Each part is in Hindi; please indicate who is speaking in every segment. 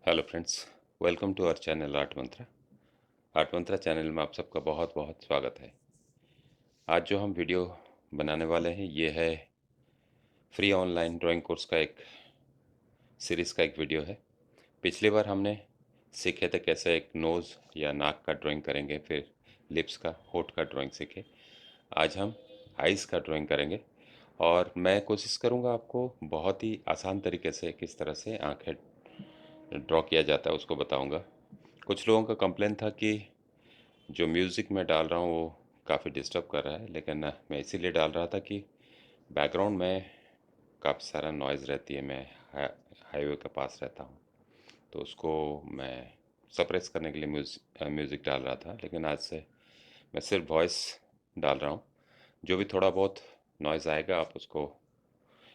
Speaker 1: Hello friends, welcome to our channel art mantra. Art mantra channel में आप सबका बहुत बहुत स्वागत है। आज जो हम वीडियो बनाने वाले हैं ये है फ्री ऑनलाइन ड्राइंग कोर्स का एक सीरीज़ का एक वीडियो है। पिछली बार हमने सीखे थे कैसे एक नोज़ या नाक का ड्राइंग करेंगे, फिर लिप्स का, होठ का ड्राइंग सीखे। आज हम आइज़ का ड्राइंग करेंगे और मैं कोशिश करूँगा आपको बहुत ही आसान तरीके से किस तरह से आँखें ड्रॉ किया जाता है उसको बताऊँगा। कुछ लोगों का कंप्लेन था कि जो म्यूज़िक मैं डाल रहा हूँ वो काफ़ी डिस्टर्ब कर रहा है, लेकिन मैं इसीलिए डाल रहा था कि बैकग्राउंड में काफ़ी सारा नॉइज़ रहती है। मैं हाईवे के पास रहता हूँ, तो उसको मैं सप्रेस करने के लिए म्यूज़िक डाल रहा था, लेकिन आज से मैं सिर्फ वॉइस डाल रहा हूँ। जो भी थोड़ा बहुत नॉइज़ आएगा आप उसको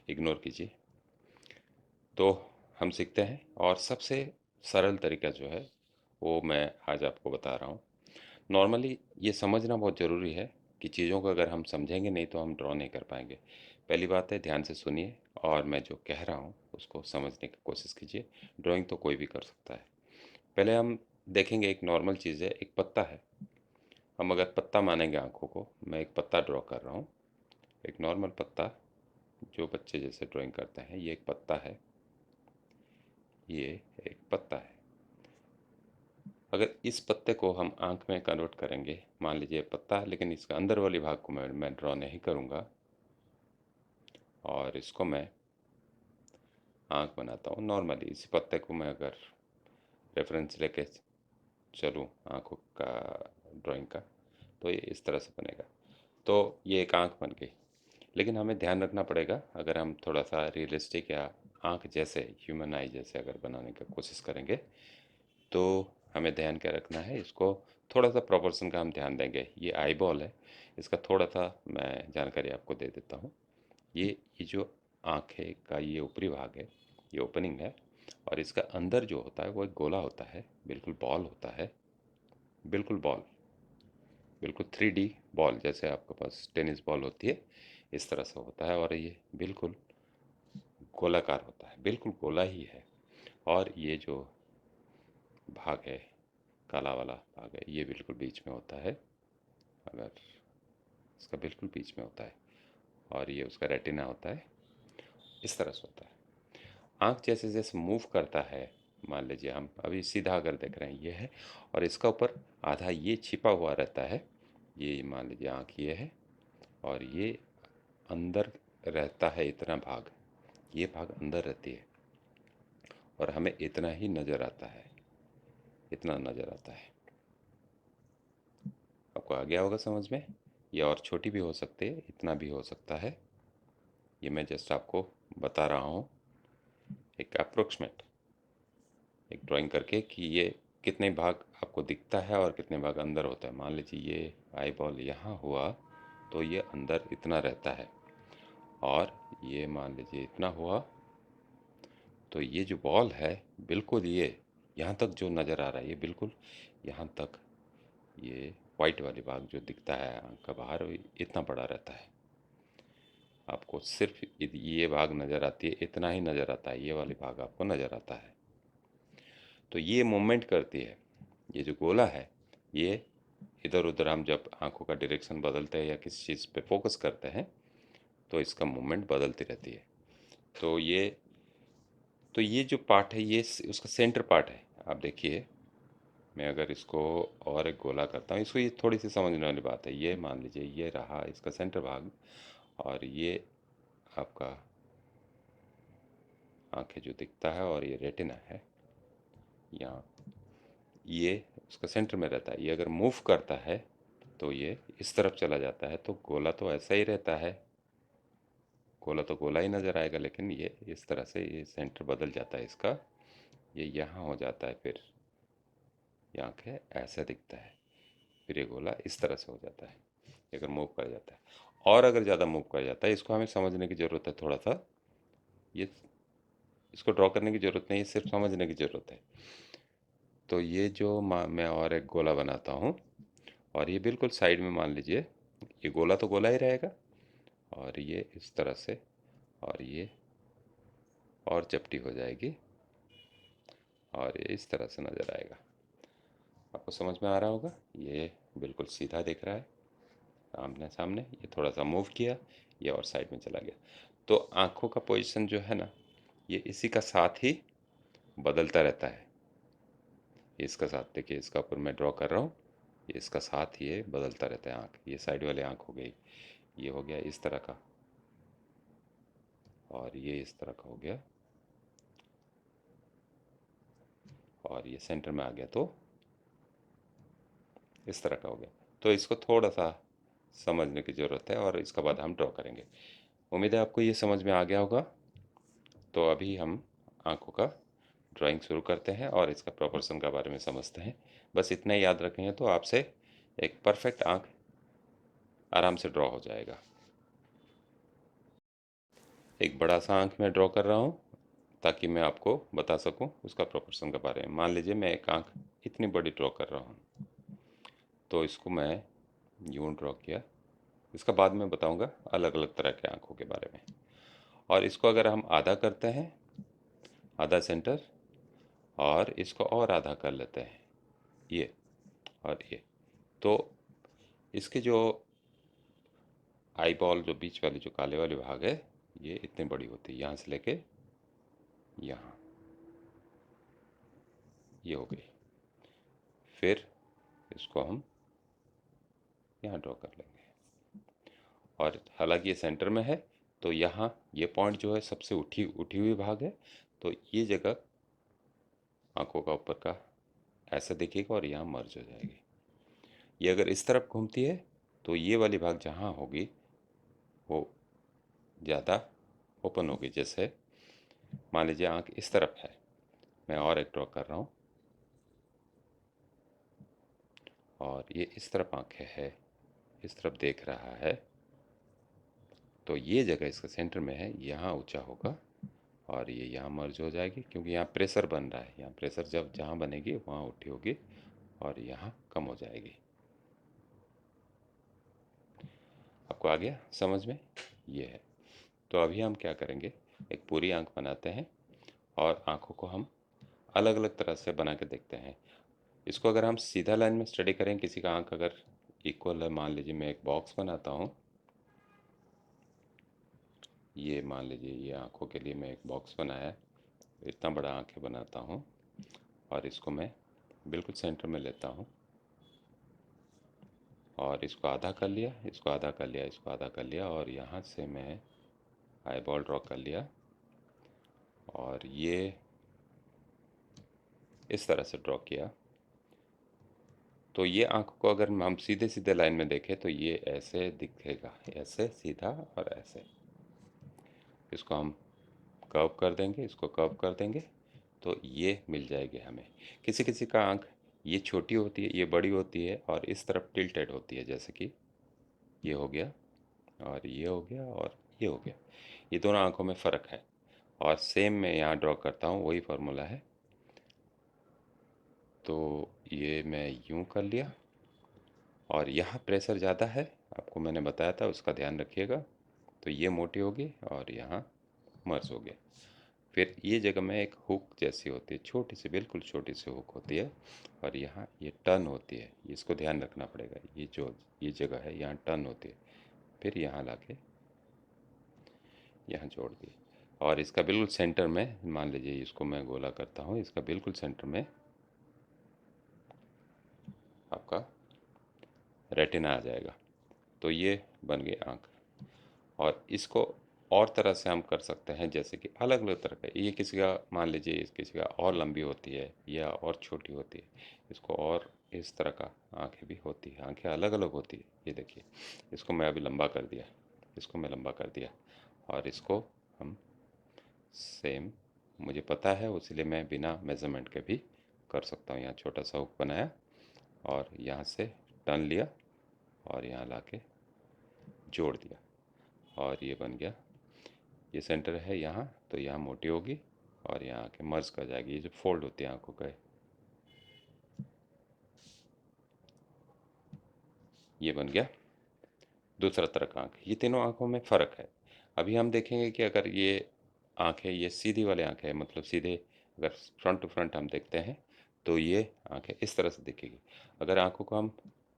Speaker 1: इग्नोर कीजिए। तो हम सीखते हैं और सबसे सरल तरीका जो है वो मैं आज आपको बता रहा हूँ। नॉर्मली ये समझना बहुत ज़रूरी है कि चीज़ों को अगर हम समझेंगे नहीं तो हम ड्रॉ नहीं कर पाएंगे। पहली बात है, ध्यान से सुनिए और मैं जो कह रहा हूँ उसको समझने की कोशिश कीजिए। ड्राइंग तो कोई भी कर सकता है। पहले हम देखेंगे, एक नॉर्मल चीज़ है, एक पत्ता है। हम अगर पत्ता मानेंगे आँखों को, मैं एक पत्ता ड्रॉ कर रहा हूँ, एक नॉर्मल पत्ता जो बच्चे जैसे ड्राइंग करते हैं। ये एक पत्ता है, ये एक पत्ता है। अगर इस पत्ते को हम आँख में कन्वर्ट करेंगे, मान लीजिए पत्ता है लेकिन इसका अंदर वाली भाग को मैं ड्रॉ नहीं करूँगा और इसको मैं आँख बनाता हूँ। नॉर्मली इसी पत्ते को मैं अगर रेफरेंस लेके चलूँ आँखों का ड्राइंग का, तो ये इस तरह से बनेगा। तो ये एक आँख बन गई। लेकिन हमें ध्यान रखना पड़ेगा, अगर हम थोड़ा सा रियलिस्टिक या आँख जैसे, ह्यूमन आई जैसे अगर बनाने की कोशिश करेंगे, तो हमें ध्यान क्या रखना है, इसको थोड़ा सा प्रोपोर्शन का हम ध्यान देंगे। ये आई बॉल है, इसका थोड़ा सा मैं जानकारी आपको दे देता हूँ। ये जो आँखें का ये ऊपरी भाग है, ये ओपनिंग है, और इसका अंदर जो होता है वो एक गोला होता है, बिल्कुल बॉल होता है, बिल्कुल बॉल, बिल्कुल 3D बॉल, जैसे आपके पास टेनिस बॉल होती है इस तरह से होता है। और ये बिल्कुल गोलाकार होता है, बिल्कुल गोला ही है। और ये जो भाग है, काला वाला भाग है, ये बिल्कुल बीच में होता है। अगर इसका बिल्कुल बीच में होता है, और ये उसका रेटिना होता है, इस तरह से होता है। आँख जैसे जैसे मूव करता है, मान लीजिए हम अभी सीधा अगर देख रहे हैं ये है, और इसका ऊपर आधा ये छिपा हुआ रहता है। ये मान लीजिए आँख ये है, और ये अंदर रहता है इतना भाग, ये भाग अंदर रहती है, और हमें इतना ही नज़र आता है, इतना नज़र आता है। आपको आ गया होगा समझ में। ये और छोटी भी हो सकती है, इतना भी हो सकता है। ये मैं जस्ट आपको बता रहा हूँ एक अप्रोक्सीमेट, एक ड्राइंग करके, कि ये कितने भाग आपको दिखता है और कितने भाग अंदर होता है। मान लीजिए ये आई बॉल यहाँ हुआ तो ये अंदर इतना रहता है, और ये मान लीजिए इतना हुआ तो ये जो बॉल है बिल्कुल ये यहाँ तक जो नज़र आ रहा है, ये बिल्कुल यहाँ तक, ये वाइट वाली भाग जो दिखता है आँख का बाहर, इतना बड़ा रहता है। आपको सिर्फ ये भाग नज़र आती है, इतना ही नज़र आता है, ये वाली भाग आपको नज़र आता है। तो ये मूवमेंट करती है, ये जो गोला है, ये इधर उधर हम जब आंखों का डायरेक्शन बदलते हैं या किसी चीज़ पे फोकस करते हैं तो इसका मूवमेंट बदलती रहती है। तो ये जो पार्ट है ये उसका सेंटर पार्ट है। आप देखिए, मैं अगर इसको और एक गोला करता हूँ, इसको ये थोड़ी सी समझने वाली बात है। ये मान लीजिए ये रहा इसका सेंटर भाग, और ये आपका आंखें जो दिखता है, और ये रेटिना है यहाँ, ये उसका सेंटर में रहता है। ये अगर मूव करता है तो ये इस तरफ चला जाता है, तो गोला तो ऐसा ही रहता है, गोला तो गोला ही नज़र आएगा, लेकिन ये इस तरह से ये सेंटर बदल जाता है इसका, ये यहाँ हो जाता है, फिर ये आँखें ऐसा दिखता है, फिर ये गोला इस तरह से हो जाता है। ये अगर मूव कर जाता है, और अगर ज़्यादा मूव कर जाता है, इसको हमें समझने की ज़रूरत है थोड़ा सा। ये इसको ड्रॉ करने की ज़रूरत नहीं है, सिर्फ समझने की ज़रूरत है। तो ये जो मैं और एक गोला बनाता हूँ, और ये बिल्कुल साइड में मान लीजिए, ये गोला तो गोला ही रहेगा, और ये इस तरह से, और ये और चपटी हो जाएगी, और ये इस तरह से नज़र आएगा। आपको समझ में आ रहा होगा, ये बिल्कुल सीधा दिख रहा है आमने सामने। ये थोड़ा सा मूव किया, ये और साइड में चला गया। तो आँखों का पोजीशन जो है ना, ये इसी का साथ ही बदलता रहता है। ये इसका साथ, देखिए इसका ऊपर मैं ड्रॉ कर रहा हूँ, ये इसका साथ ये बदलता रहता है आँख। ये साइड वाली आँख हो गई, ये हो गया इस तरह का, और ये इस तरह का हो गया, और ये सेंटर में आ गया तो इस तरह का हो गया। तो इसको थोड़ा सा समझने की ज़रूरत है, और इसके बाद हम ड्रॉ करेंगे। उम्मीद है आपको ये समझ में आ गया होगा। तो अभी हम आँखों का ड्राइंग शुरू करते हैं और इसका प्रोपोर्शन के बारे में समझते हैं। बस इतना ही याद रखेंगे तो आपसे एक परफेक्ट आँख आराम से ड्रॉ हो जाएगा। एक बड़ा सा आँख मैं ड्रॉ कर रहा हूँ ताकि मैं आपको बता सकूँ उसका प्रोपोर्शन के बारे में। मान लीजिए मैं एक आँख इतनी बड़ी ड्रॉ कर रहा हूँ, तो इसको मैं यूँ ड्रॉ किया। इसका बाद में बताऊँगा अलग अलग तरह के आँखों के बारे में। और इसको अगर हम आधा करते हैं, आधा सेंटर, और इसको और आधा कर लेते हैं, ये और ये, तो इसके जो आई बॉल, जो बीच वाली, जो काले वाली भाग है, ये इतनी बड़ी होती है, यहाँ से लेके यहाँ, ये हो गई। फिर इसको हम यहाँ ड्रॉ कर लेंगे, और हालांकि ये सेंटर में है, तो यहाँ ये पॉइंट जो है सबसे उठी उठी हुई भाग है, तो ये जगह आंखों का ऊपर का ऐसा दिखेगा और यहाँ मर्ज हो जाएगी। ये अगर इस तरफ घूमती है तो ये वाली भाग जहाँ होगी वो ज़्यादा ओपन होगी। जैसे मान लीजिए आँख इस तरफ है, मैं और एक ड्रॉ कर रहा हूँ, और ये इस तरफ आँखें है, इस तरफ देख रहा है, तो ये जगह इसका सेंटर में है, यहाँ ऊंचा होगा और ये यहाँ मर्ज हो जाएगी, क्योंकि यहाँ प्रेशर बन रहा है। यहाँ प्रेशर जब जहाँ बनेगी वहाँ उठी होगी और यहाँ कम हो जाएगी। आपको आ गया समझ में? ये है। तो अभी हम क्या करेंगे, एक पूरी आँख बनाते हैं और आँखों को हम अलग अलग तरह से बना के देखते हैं। इसको अगर हम सीधा लाइन में स्टडी करें, किसी का आँख अगर इक्वल है, मान लीजिए मैं एक बॉक्स बनाता हूँ, ये मान लीजिए ये आँखों के लिए मैं एक बॉक्स बनाया, इतना बड़ा आँखें बनाता हूँ, और इसको मैं बिल्कुल सेंटर में लेता हूँ, और इसको आधा कर लिया, इसको आधा कर लिया, इसको आधा कर लिया, और यहाँ से मैं आई बॉल ड्रॉ कर लिया, और ये इस तरह से ड्रॉ किया। तो ये आँख को अगर हम सीधे सीधे लाइन में देखें तो ये ऐसे दिखेगा, ऐसे सीधा और ऐसे। इसको हम कर्व कर देंगे, इसको कर्व कर देंगे, तो ये मिल जाएगी हमें। किसी किसी का आँख ये छोटी होती है, ये बड़ी होती है, और इस तरफ टिल्टेड होती है, जैसे कि ये हो गया और ये हो गया और ये हो गया। ये दोनों आँखों में फ़र्क है, और सेम मैं यहाँ ड्रॉ करता हूँ, वही फार्मूला है। तो ये मैं यूँ कर लिया, और यहाँ प्रेशर ज़्यादा है, आपको मैंने बताया था, उसका ध्यान रखिएगा। तो ये मोटी होगी और यहाँ मर्ज हो गया। फिर ये जगह में एक हुक जैसी होती है, छोटी सी, बिल्कुल छोटी सी हुक होती है, और यहाँ ये टर्न होती है, इसको ध्यान रखना पड़ेगा। ये जो ये जगह है यहाँ टर्न होती है, फिर यहाँ लाके यहाँ जोड़ दिए, और इसका बिल्कुल सेंटर में, मान लीजिए इसको मैं गोला करता हूँ, इसका बिल्कुल सेंटर में आपका रेटिना आ जाएगा। तो ये बन गई आँख। और इसको और तरह से हम कर सकते हैं, जैसे कि अलग अलग तरह का, ये किसी का मान लीजिए इस किसी का और लंबी होती है या और छोटी होती है, इसको और इस तरह का आँखें भी होती है, आँखें अलग अलग होती है। ये देखिए, इसको मैं अभी लंबा कर दिया, इसको मैं लंबा कर दिया, और इसको हम सेम, मुझे पता है इसलिए मैं बिना मेज़रमेंट के भी कर सकता हूँ। यहाँ छोटा सा हुक बनाया और यहाँ से टर्न लिया और यहाँ ला के जोड़ दिया, और ये बन गया। ये सेंटर है यहाँ, तो यहाँ मोटी होगी और यहाँ आके मर्ज कर जाएगी। ये जो फोल्ड होती है आँखों का, ये बन गया दूसरा तरह का आँख। ये तीनों आँखों में फ़र्क है। अभी हम देखेंगे कि अगर ये आँख है, ये सीधी वाली आँख है, मतलब सीधे अगर फ्रंट टू फ्रंट हम देखते हैं तो ये आंखें इस तरह से दिखेगी। अगर आंखों को हम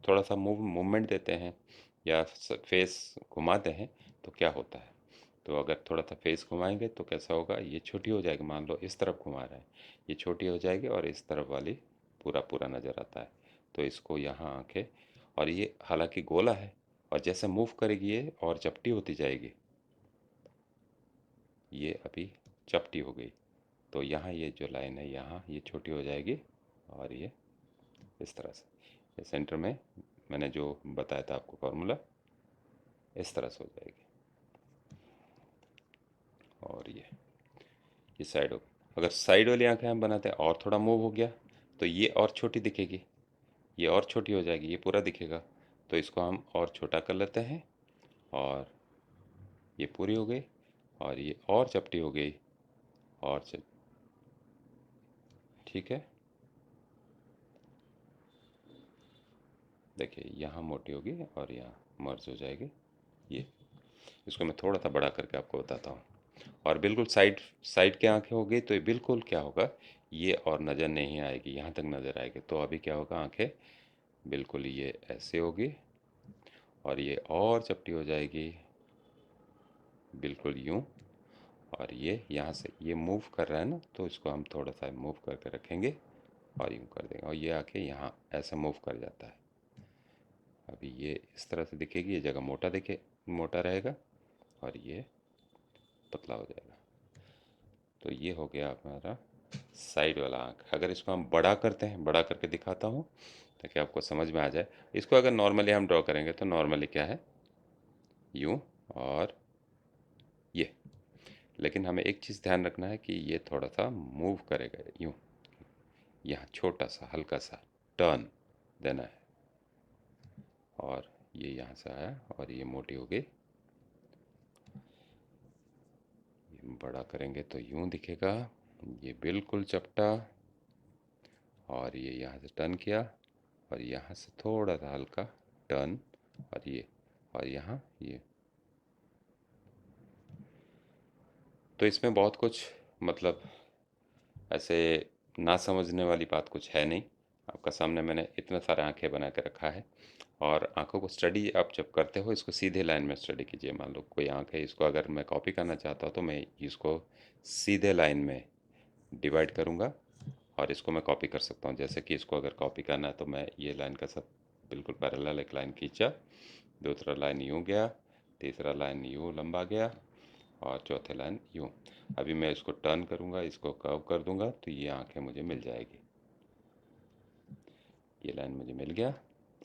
Speaker 1: थोड़ा सा मूवमेंट देते हैं या फेस घुमाते हैं तो क्या होता है, तो अगर थोड़ा सा फेस घुमाएंगे तो कैसा होगा, ये छोटी हो जाएगी। मान लो इस तरफ घुमा रहा है, ये छोटी हो जाएगी और इस तरफ वाली पूरा पूरा नज़र आता है। तो इसको यहाँ आंखें, और ये हालांकि गोला है और जैसे मूव करेगी ये और चपटी होती जाएगी, ये अभी चपटी हो गई। तो यहाँ ये जो लाइन है यहाँ ये छोटी हो जाएगी और ये इस तरह से, ये सेंटर में मैंने जो बताया था आपको फॉर्मूला, इस तरह से हो जाएगी। और ये साइड हो, अगर साइड वाली आंखें हम बनाते हैं और थोड़ा मूव हो गया तो ये और छोटी दिखेगी, ये और छोटी हो जाएगी, ये पूरा दिखेगा। तो इसको हम और छोटा कर लेते हैं और ये पूरी हो गई और ये और चपटी हो गई और ठीक है। देखिए यहाँ मोटी होगी और यहाँ मर्ज हो जाएगी। ये इसको मैं थोड़ा सा बड़ा करके आपको बताता हूँ। और बिल्कुल साइड साइड की आंखें होगी तो ये बिल्कुल क्या होगा, ये और नज़र नहीं आएगी, यहाँ तक नज़र आएगी। तो अभी क्या होगा, आंखें बिल्कुल ये ऐसे होगी और ये और चपटी हो जाएगी बिल्कुल यूँ। और ये यहाँ से ये मूव कर रहा है ना, तो इसको हम थोड़ा सा मूव करके रखेंगे और यूँ कर देंगे और ये आके यहाँ ऐसे मूव कर जाता है। अभी ये इस तरह से दिखेगी, ये जगह मोटा रहेगा और ये पतला हो जाएगा। तो ये हो गया हमारा साइड वाला आँख। अगर इसको हम बड़ा करते हैं, बड़ा करके दिखाता हूँ ताकि आपको समझ में आ जाए। इसको अगर नॉर्मली हम ड्रॉ करेंगे तो नॉर्मली क्या है, यूँ और ये। लेकिन हमें एक चीज़ ध्यान रखना है कि ये थोड़ा सा मूव करेगा यूँ, यहाँ छोटा सा हल्का सा टर्न देना है। और ये यहाँ से आया और ये मोटी हो गई। ये बड़ा करेंगे तो यूँ दिखेगा, ये बिल्कुल चपटा। और ये यहाँ से टर्न किया और यहाँ से थोड़ा सा हल्का टर्न और यहाँ ये। तो इसमें बहुत कुछ मतलब ऐसे ना समझने वाली बात कुछ है नहीं। आपका सामने मैंने इतने सारे आंखें बना के रखा है। और आंखों को स्टडी आप जब करते हो, इसको सीधे लाइन में स्टडी कीजिए। मान लो कोई आंख है, इसको अगर मैं कॉपी करना चाहता हूँ तो मैं इसको सीधे लाइन में डिवाइड करूँगा और इसको मैं कॉपी कर सकता हूँ। जैसे कि इसको अगर कॉपी करना है तो मैं ये लाइन का सब बिल्कुल पैरेलल एक लाइन खींचा, दूसरा लाइन यूँ गया, तीसरा लाइन यूँ लंबा गया और चौथे लाइन यूँ। अभी मैं इसको टर्न करूँगा, इसको कर्व कर दूँगा तो ये आंखें मुझे मिल जाएगी। ये लाइन मुझे मिल गया।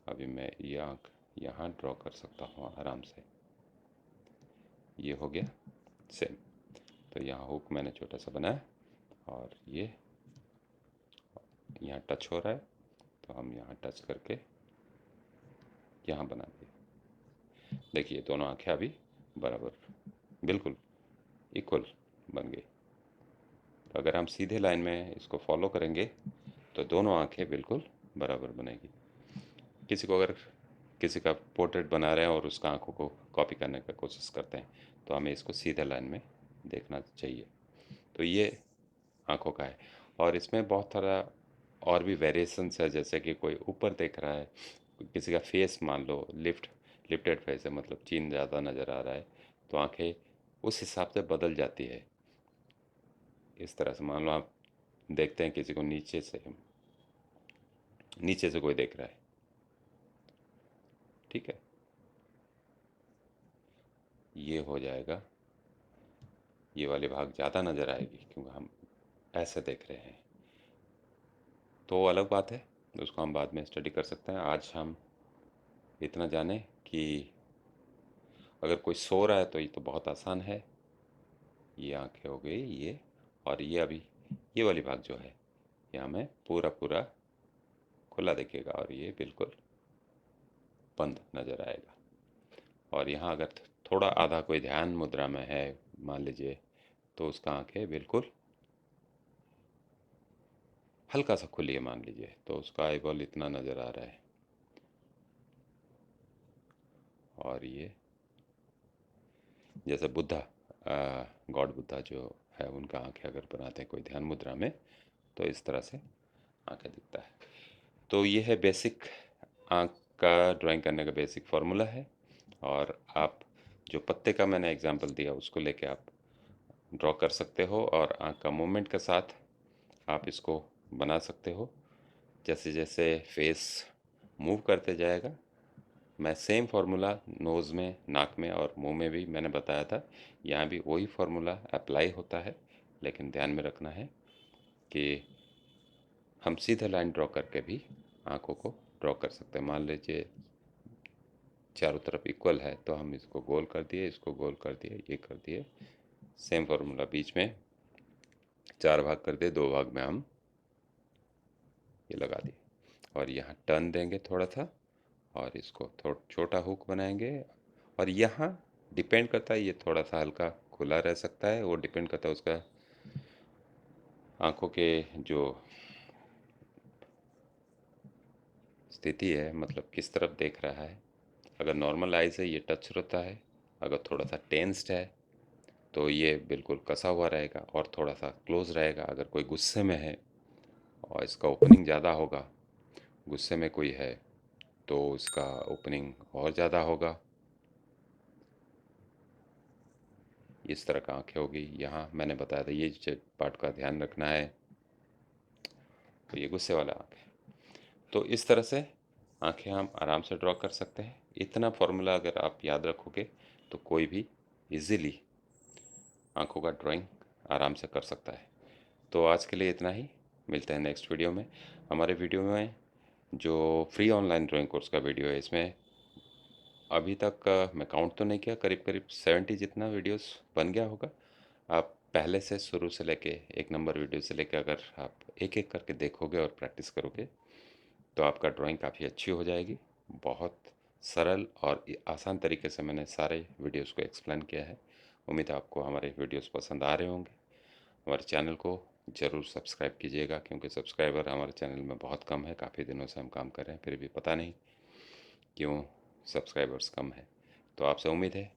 Speaker 1: अभी मैं ये आँख यहाँ ड्रॉ कर सकता हूँ आराम से। ये हो गया सेम। तो यहाँ हुक मैंने छोटा सा बनाया और ये यहाँ टच हो रहा है तो हम यहाँ टच करके यहाँ बना दिए। देखिए दोनों आँखें अभी बराबर बिल्कुल इक्वल बन गई। तो अगर हम सीधे लाइन में इसको फॉलो करेंगे तो दोनों आँखें बिल्कुल बराबर बनेगी। किसी का पोर्ट्रेट बना रहे हैं और उसका आँखों को कॉपी करने का कोशिश करते हैं तो हमें इसको सीधे लाइन में देखना चाहिए। तो ये आँखों का है। और इसमें बहुत सारा और भी वेरिएशंस है, जैसे कि कोई ऊपर देख रहा है, किसी का फेस मान लो लिफ्टेड फेस है, मतलब चीन ज़्यादा नज़र आ रहा है, तो आंखें उस हिसाब से बदल जाती है। इस तरह से मान लो आप देखते हैं किसी को नीचे से कोई देख रहा है, ठीक है, ये हो जाएगा, ये वाले भाग ज़्यादा नज़र आएगी क्योंकि हम ऐसे देख रहे हैं। तो अलग बात है, उसको हम बाद में स्टडी कर सकते हैं। आज हम इतना जाने कि अगर कोई सो रहा है तो ये तो बहुत आसान है। ये आंखें हो गई ये, और ये अभी ये वाली भाग जो है ये हमें पूरा पूरा खुला दिखेगा और ये बिल्कुल बंद नज़र आएगा। और यहाँ अगर थोड़ा आधा कोई ध्यान मुद्रा में है मान लीजिए, तो उसका आंखें बिल्कुल हल्का सा खुली है मान लीजिए, तो उसका आई बॉल इतना नज़र आ रहा है। और ये जैसे बुद्धा, गॉड बुद्धा जो है उनका आंखें अगर बनाते हैं कोई ध्यान मुद्रा में तो इस तरह से आंखें दिखता है। तो ये है बेसिक आँख का ड्राइंग करने का बेसिक फार्मूला है। और आप जो पत्ते का मैंने एग्जांपल दिया उसको लेके आप ड्रॉ कर सकते हो और आँख का मूवमेंट के साथ आप इसको बना सकते हो। जैसे जैसे फेस मूव करते जाएगा, मैं सेम फार्मूला नोज़ में, नाक में और मुंह में भी मैंने बताया था, यहाँ भी वही फार्मूला अप्लाई होता है। लेकिन ध्यान में रखना है कि हम सीधे लाइन ड्रॉ करके भी आँखों को ड्रॉ कर सकते हैं। मान लीजिए चारों तरफ इक्वल है तो हम इसको गोल कर दिए, इसको गोल कर दिए, ये कर दिए। सेम फार्मूला, बीच में 4 भाग कर दिए, 2 भाग में हम ये लगा दिए और यहाँ टर्न देंगे थोड़ा सा और इसको थोड़ा छोटा हुक बनाएंगे। और यहाँ डिपेंड करता है, ये थोड़ा सा हल्का खुला रह सकता है, वो डिपेंड करता है उसका आँखों के जो स्थिति है, मतलब किस तरफ देख रहा है। अगर नॉर्मल आइज है ये टच रहता है, अगर थोड़ा सा टेंस्ड है तो ये बिल्कुल कसा हुआ रहेगा और थोड़ा सा क्लोज रहेगा। अगर कोई गुस्से में है और इसका ओपनिंग ज़्यादा होगा, गुस्से में कोई है तो इसका ओपनिंग और ज़्यादा होगा। इस तरह का आँखें होगी। यहाँ मैंने बताया था ये पार्ट का ध्यान रखना है, तो ये गुस्से वाला आँख है। तो इस तरह से आँखें हम आराम से ड्रॉ कर सकते हैं। इतना फॉर्मूला अगर आप याद रखोगे तो कोई भी इजीली आँखों का ड्राइंग आराम से कर सकता है। तो आज के लिए इतना ही, मिलते हैं नेक्स्ट वीडियो में। हमारे वीडियो में जो फ्री ऑनलाइन ड्राइंग कोर्स का वीडियो है, इसमें अभी तक मैं काउंट तो नहीं किया, करीब करीब 70 जितना वीडियोस बन गया होगा। आप पहले से शुरू से लेके 1 नंबर वीडियो से लेके अगर आप एक एक करके देखोगे और प्रैक्टिस करोगे तो आपका ड्राइंग काफ़ी अच्छी हो जाएगी। बहुत सरल और आसान तरीके से मैंने सारे वीडियोस को एक्सप्लेन किया है। उम्मीद है आपको हमारे वीडियोस पसंद आ रहे होंगे। हमारे चैनल को ज़रूर सब्सक्राइब कीजिएगा, क्योंकि सब्सक्राइबर हमारे चैनल में बहुत कम है। काफ़ी दिनों से हम काम कर रहे हैं, फिर भी पता नहीं क्यों सब्सक्राइबर्स कम है। तो आपसे उम्मीद है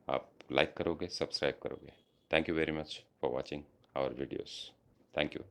Speaker 1: आप लाइक करोगे, सब्सक्राइब करोगे। Thank you very much for watching our videos. Thank you.